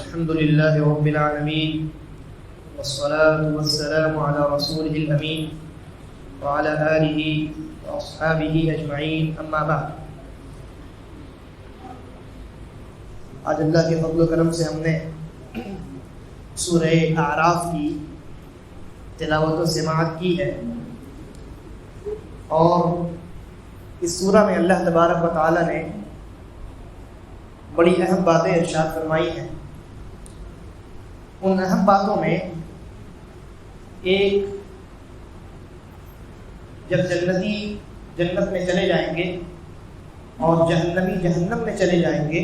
الحمد لله رب العالمين والصلاة والسلام على رسوله الأمين وعلى آله وأصحابه أجمعين أما بعد. آج اللہ کے فضل و کرم سے ہم نے سورہ اعراف کی تلاوت و سماعت کی ہے، اور اس سورہ میں اللہ تبارک و تعالی نے بڑی اہم باتیں ارشاد فرمائی ہیں. ان اہم باتوں میں ایک، جب جنتی جنت میں چلے جائیں گے اور جہنمی جہنم میں چلے جائیں گے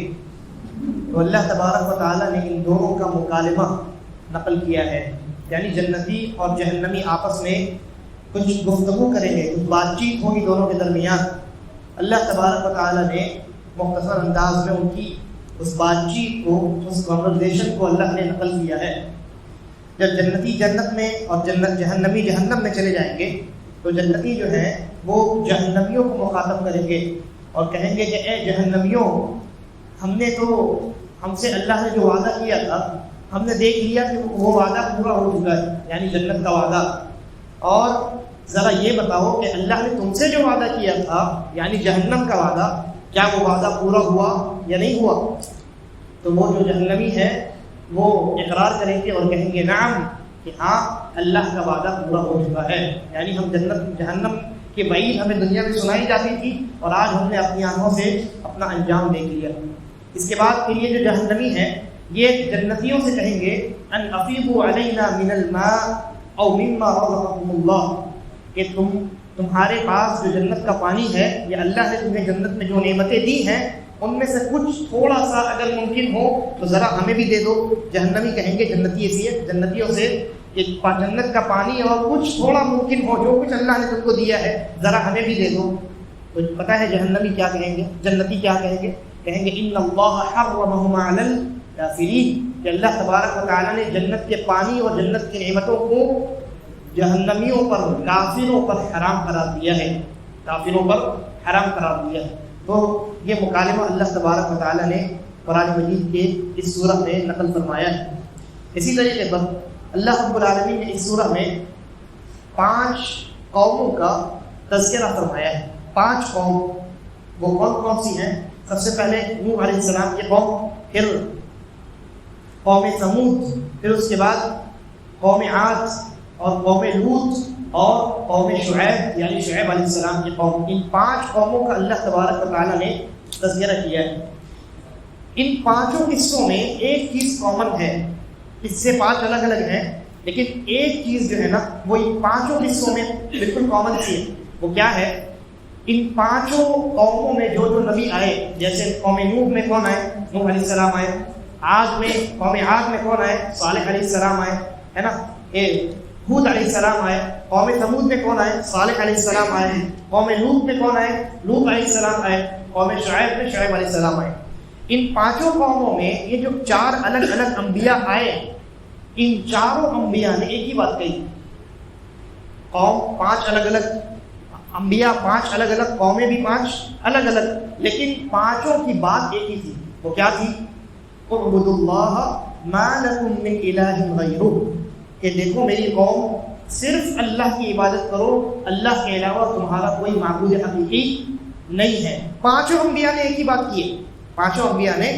تو اللہ تبارک و تعالی نے ان دونوں کا مکالمہ نقل کیا ہے. یعنی جنتی اور جہنمی آپس میں کچھ گفتگو کریں گے، کچھ بات چیت ہوگی دونوں کے درمیان. اللہ تبارک و تعالی نے مختصر انداز میں ان کی اس بات چیت کو، اس کنورسیشن کو اللہ نے نقل کیا ہے. جب جنتی جنت میں اور جہنمی جہنم میں چلے جائیں گے تو جنتی جو ہیں وہ جہنمیوں کو مخاطب کریں گے اور کہیں گے کہ اے جہنمیوں، ہم سے اللہ نے جو وعدہ کیا تھا ہم نے دیکھ لیا کہ وہ وعدہ پورا ہو چکا ہے، یعنی جنت کا وعدہ. اور ذرا یہ بتاؤ کہ اللہ نے تم سے جو وعدہ کیا تھا یعنی جہنم کا وعدہ، کیا وہ وعدہ پورا ہوا یا نہیں ہوا؟ تو وہ جو جہنمی ہے وہ اقرار کریں گے اور کہیں گے نعم، کہ ہاں اللہ کا وعدہ پورا ہو چکا ہے. یعنی ہم جہنم کے وعید ہمیں دنیا میں سنائی جاتی تھی اور آج ہم نے اپنی آنکھوں سے اپنا انجام دیکھ لیا. اس کے بعد پھر یہ جو جہنمی ہیں یہ جنتیوں سے کہیں گے ان افیضوا علینا من الماء او مما رزقکم اللہ، کہ تمہارے پاس جو جنت کا پانی ہے یا اللہ نے تمہیں جنت میں جو نعمتیں دی ہیں ان میں سے کچھ تھوڑا سا اگر ممکن ہو تو ذرا ہمیں بھی دے دو. جہنمی کہیں گے جنتیوں سے کہ جنت کا پانی اور کچھ تھوڑا ممکن ہو، جو کچھ اللہ نے تم کو دیا ہے ذرا ہمیں بھی دے دو. تو پتہ ہے جہنمی کیا کہیں گے، جنتی کیا کہیں گے ان اللہ حرمہما علی الکافرین، کہ اللہ تبارک و تعالیٰ نے جنت کے پانی اور جنت کی نعمتوں کو جہنمیوں پر، کافروں پر حرام قرار دیا ہے، کافروں پر حرام قرار دیا ہے. تو یہ مکالمہ اللہ تبارک و تعالیٰ نے قرآن مجید کے اس سورہ میں نقل فرمایا ہے. اسی طریقے پر اللہ رب العالمین نے اس سورہ میں 5 قوموں کا تذکرہ فرمایا ہے. 5 قوم وہ کون سی ہیں؟ سب سے پہلے نوح علیہ السلام کی قوم، پھر قوم سمود، پھر اس کے بعد قوم عاد اور قوم لوط اور قوم شعیب یعنی شعیب علیہ السلام کی قوم. ان 5 قوموں کا اللہ تبارک و تعالیٰ نے تذکرہ کیا ہے. ان 5 قصوں میں ایک چیز کامن ہے، اس سے 5 الگ الگ ہیں لیکن ایک چیز جو ہے نا وہ ان 5 قصوں میں بالکل کامن سی ہے. وہ کیا ہے؟ ان 5 قوموں میں جو نبی آئے، جیسے قوم نوح میں کون آئے؟ نوح علیہ السلام آئے. قوم عاد میں کون آئے؟ صالح علیہ السلام آئے، ہے نا. ہود علیہ السلام آئے. قوم ثمود میں کون آئے؟ صالح علیہ السلام آئے. قوم لوط میں کون آئے؟ لوط علیہ السلام آئے. قوم شعیب میں شعیب علیہ السلام آئے. ان 5 قوموں میں یہ جو 4 الگ الگ انبیاء آئے، ان 4 انبیاء نے ایک ہی بات کہی. قوم 5 الگ الگ، انبیاء 5 الگ الگ، قومیں بھی 5 الگ الگ، لیکن 5 کی بات ایک ہی تھی. وہ کیا تھی؟ اعبدوا اللہ ما لکم من الہ غیرہ، کہ دیکھو میری قوم صرف اللہ کی عبادت کرو، اللہ کے علاوہ تمہارا کوئی معبود حقیقی نہیں ہے. 5 انبیاء نے ایک ہی بات کی ہے، 5 انبیاء نے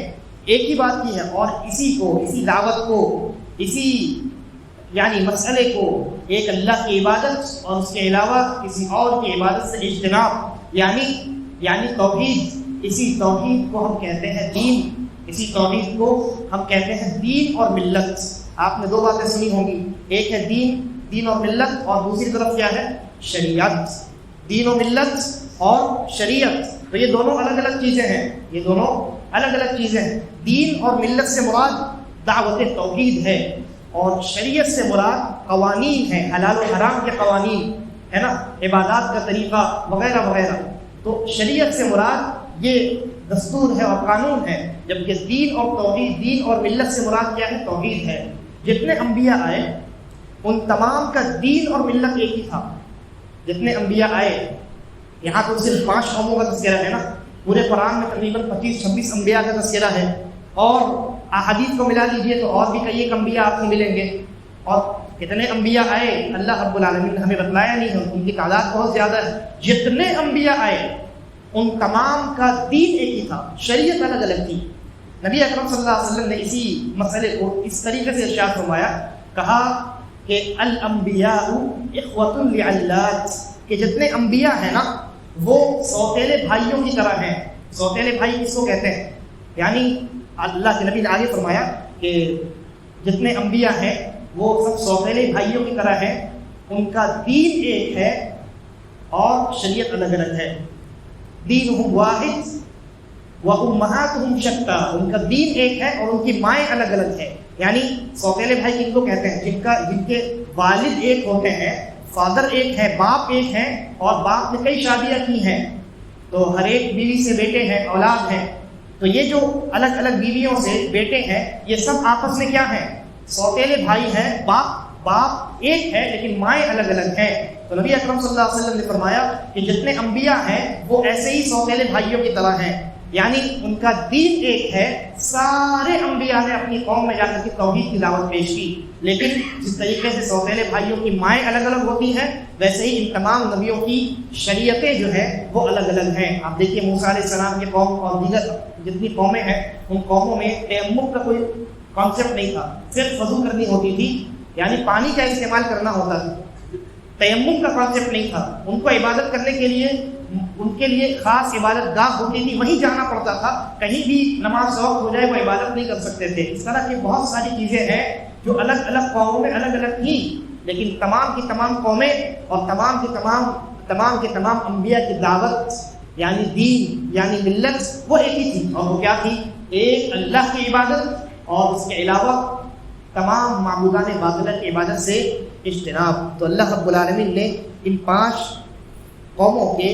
ایک ہی بات کی ہے. اور اسی دعوت کو، اسی یعنی مسئلے کو، ایک اللہ کی عبادت اور اس کے علاوہ کسی اور کی عبادت سے اجتناب، یعنی توحید. اسی توحید کو ہم کہتے ہیں دین، اسی توحید کو ہم کہتے ہیں دین اور ملت. آپ نے 2 باتیں سنی ہوں گی، ایک ہے دین اور ملت، اور دوسری طرف کیا ہے؟ شریعت. دین و ملت اور شریعت، تو یہ دونوں الگ الگ چیزیں ہیں، یہ دونوں الگ الگ چیزیں ہیں. دین اور ملت سے مراد دعوت توحید ہے، اور شریعت سے مراد قوانین ہے، حلال و حرام کے قوانین، ہے نا، عبادات کا طریقہ وغیرہ وغیرہ. تو شریعت سے مراد یہ دستور ہے اور قانون ہے، جبکہ دین اور توحید، دین اور ملت سے مراد کیا ہے؟ توحید ہے. جتنے انبیاء آئے ان تمام کا دین اور ملت ایک ہی تھا. جتنے انبیاء آئے، یہاں تو صرف 5 قوموں کا تذکرہ ہے نا، پورے قرآن میں تقریباً 25-26 انبیاء کا تذکرہ ہے، اور احادیث کو ملا لیجئے تو اور بھی کئی ایک انبیاء آپ کو ملیں گے. اور کتنے انبیاء آئے اللہ رب العالمین نے ہمیں بتلایا نہیں ہے، ان کی تعداد بہت زیادہ ہے. جتنے انبیاء آئے ان تمام کا دین ایک ہی تھا، شریعت الگ الگ تھی. نبی اکرم صلی اللہ علیہ وسلم نے اسی مسئلے کو اس طریقے سے ارشاد فرمایا، کہا کہ الانبیاء اخوۃ لعلات، کہ جتنے انبیاء ہیں نا وہ سوتیلے بھائیوں کی طرح ہیں. سوتیلے بھائی کس کو کہتے ہیں؟ یعنی اللہ کے نبی نے آگے فرمایا کہ جتنے انبیاء ہیں وہ سب سوتیلے بھائیوں کی طرح ہیں، ان کا دین ایک ہے اور شریعت الگ الگ ہے. دینہم واحد وامہاتہم شتیٰ، ان کا دین ایک ہے اور ان کی مائیں الگ الگ ہیں. یعنی سوتیلے بھائی کن کو کہتے ہیں؟ جن کے والد ایک ہوتے ہیں، فادر ایک ہے، باپ ایک ہے، اور باپ نے کئی شادیاں کی ہیں تو ہر ایک بیوی سے بیٹے ہیں، اولاد ہیں. تو یہ جو الگ الگ بیویوں سے بیٹے ہیں یہ سب آپس میں کیا ہیں؟ سوتیلے بھائی ہیں. باپ ایک ہے لیکن مائیں الگ الگ ہیں. تو نبی اکرم صلی اللہ علیہ وسلم نے فرمایا کہ جتنے انبیاء ہیں وہ ایسے ہی سوتیلے بھائیوں کی طرح ہیں، یعنی ان کا دین ایک ہے. سارے انبیاء نے اپنی قوم میں جا کر کے توحید کی دعوت پیش کی، لیکن جس طریقے سے سوتیلے بھائیوں کی مائیں الگ الگ ہوتی ہیں ویسے ہی ان تمام نبیوں کی شریعتیں جو ہیں وہ الگ الگ ہیں. آپ دیکھیے موسیٰ علیہ السلام کی قوم اور دیگر جتنی قومیں ہیں ان قوموں میں تیمم کا کوئی کانسیپٹ نہیں تھا، صرف وضو کرنی ہوتی تھی، یعنی پانی کا استعمال کرنا ہوتا تھا. تیمم کا کانسیپٹ نہیں تھا. ان کو عبادت کرنے کے لیے ان کے لیے خاص عبادت گاہ ہوتی تھی، وہیں جانا پڑتا تھا. کہیں بھی نماز وقت ہو جائے وہ عبادت نہیں کر سکتے تھے. اس طرح کی بہت ساری چیزیں ہیں جو الگ الگ قوموں میں الگ الگ تھیں، لیکن تمام کی تمام قومیں اور تمام کے تمام انبیاء کی دعوت یعنی دین یعنی ملت وہ ایک ہی تھی. اور وہ کیا تھی؟ ایک اللہ کی عبادت اور اس کے علاوہ تمام معبودان باطلہ کی عبادت سے اجتناب. تو اللہ رب العالمین نے ان 5 قوموں کے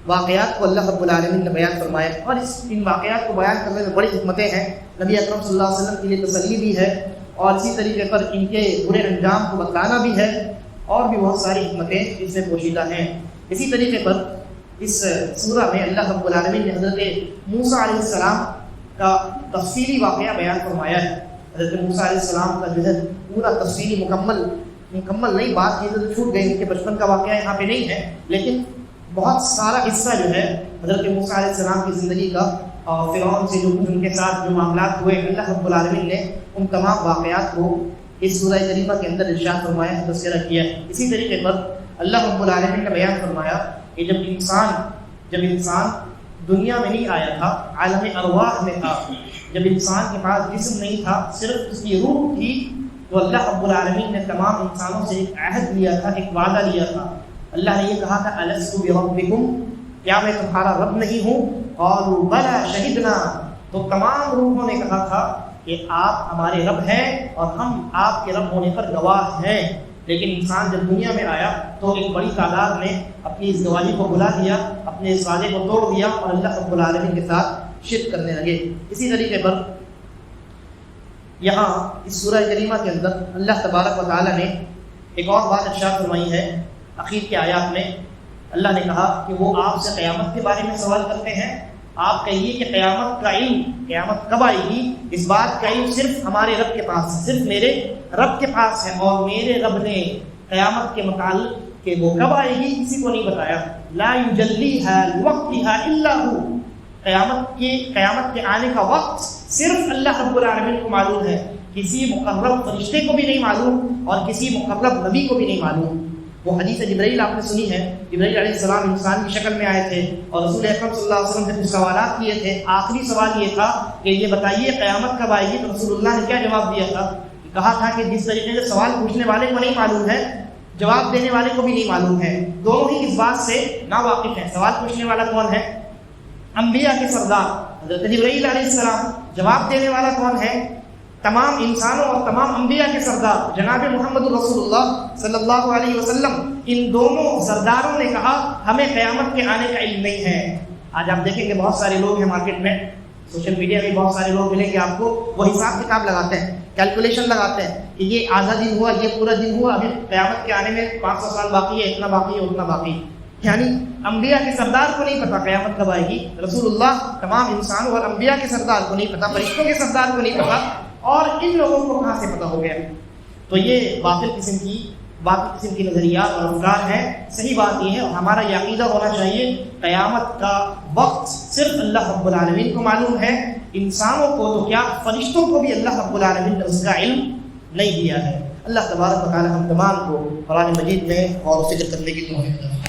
واقعات کو اللہ رب العالمین نے بیان فرمایا، اور ان واقعات کو بیان کرنے میں بڑی حکمتیں ہیں. نبی اکرم صلی اللہ علیہ وسلم کے لیے تسلی بھی ہے اور اسی طریقے پر ان کے برے انجام کو بتلانا بھی ہے، اور بھی بہت ساری حکمتیں اس میں پوشیدہ ہیں. اسی طریقے پر اس سورہ میں اللہ رب العالمین نے حضرت موسیٰ علیہ السلام کا تفصیلی واقعہ بیان فرمایا ہے. حضرت موسیٰ علیہ السلام کا جو ہے پورا تفصیلی مکمل نہیں، بات چیزیں تو چھوٹ گئی، ان کے بچپن کا واقعہ یہاں پہ نہیں ہے، لیکن بہت سارا حصہ جو ہے حضرت موسیٰ علیہ السلام کی زندگی کا اور فرعون سے جو ان کے ساتھ جو معاملات ہوئے اللہ رب العالمین نے ان تمام واقعات کو اس سورہ کریمہ کے اندر ارشاد فرمایا، تذکرہ کیا. اسی طریقے پر اللہ رب العالمین نے بیان فرمایا کہ جب انسان دنیا میں نہیں آیا تھا، عالم ارواح میں تھا، جب انسان کے پاس جسم نہیں تھا، صرف اس کی روح تھی، تو اللہ رب العالمین نے تمام انسانوں سے ایک عہد لیا تھا، ایک وعدہ لیا تھا. اللہ نے یہ کہا تھا الست بربکم، کیا میں تمہارا رب نہیں ہوں؟ قالوا بلی شہدنا، تو تمام روحوں نے کہا تھا کہ آپ ہمارے رب ہیں اور ہم آپ کے رب ہونے پر گواہ ہیں. لیکن انسان جب دنیا میں آیا تو ایک بڑی تعداد نے اپنی اس گواہی کو بھلا دیا، اپنے اس وعدے کو توڑ دیا اور اللہ رب العالمین کے ساتھ شرک کرنے لگے. اسی طریقے پر یہاں اس سورہ کریمہ کے اندر اللہ تبارک و تعالیٰ نے ایک اور بات ارشاد فرمائی ہے. اخیر کے آیات میں اللہ نے کہا کہ وہ آپ سے قیامت کے بارے میں سوال کرتے ہیں. آپ کہیے کہ قیامت کا علم، قیامت کب آئے گی، اس بات کا علم صرف ہمارے رب کے پاس ہے، صرف میرے رب کے پاس ہے، اور میرے رب نے قیامت کے متعلق کہ وہ کب آئے گی کسی کو نہیں بتایا. لا یجلیھا لوقتھا الا ہو، قیامت کے آنے کا وقت صرف اللہ رب العالمین کو معلوم ہے، کسی مقرب فرشتے کو بھی نہیں معلوم اور کسی مقرب نبی کو بھی نہیں معلوم. وہ حدیث جبرائیل آپ نے سنی ہے، جبرائیل علیہ السلام انسان کی شکل میں آئے تھے اور رسول اکرم صلی اللہ علیہ وسلم سے کچھ سوالات کیے تھے. آخری سوال یہ تھا کہ یہ بتائیے قیامت کب آئے گی، تو رسول اللہ نے کیا جواب دیا تھا؟ کہا تھا کہ جس طریقے سے سوال پوچھنے والے کو نہیں معلوم ہے، جواب دینے والے کو بھی نہیں معلوم ہے، دونوں ہی اس بات سے ناواقف ہیں. سوال پوچھنے والا کون ہے؟ انبیاء کے سردار حضرت جبرائیل علیہ السلام. جواب دینے والا کون ہے؟ تمام انسانوں اور تمام انبیاء کے سردار جناب محمد رسول اللہ صلی اللہ علیہ وسلم. ان دونوں سرداروں نے کہا ہمیں قیامت کے آنے کا علم نہیں ہے. آج آپ دیکھیں گے بہت سارے لوگ ہیں مارکیٹ میں، سوشل میڈیا میں بہت سارے لوگ ملیں گے آپ کو، وہ حساب کتاب لگاتے ہیں، کیلکولیشن لگاتے ہیں کہ یہ آدھا دن ہوا، یہ پورا دن ہوا، ابھی قیامت کے آنے میں 500 سال باقی ہے، اتنا باقی ہے، اتنا باقی. یعنی انبیاء کے سردار کو نہیں پتا قیامت کب آئے گی، رسول اللہ تمام انسانوں اور انبیاء کے سردار کو نہیں پتا، فرشتوں کے سردار کو نہیں پتا، اور ان لوگوں کو کہاں سے پتا ہو گیا؟ تو یہ باطل قسم کی نظریات اور افکار ہیں۔ صحیح بات یہ ہے اور ہمارا یہ عقیدہ ہونا چاہیے قیامت کا وقت صرف اللہ رب العالمین کو معلوم ہے، انسانوں کو تو کیا فرشتوں کو بھی اللہ رب العالمین نے اس کا علم نہیں دیا ہے۔ اللہ تبارک و تعالی ہم تمام کو قرآن مجید میں اور فکر کرنے کی توفیق دے۔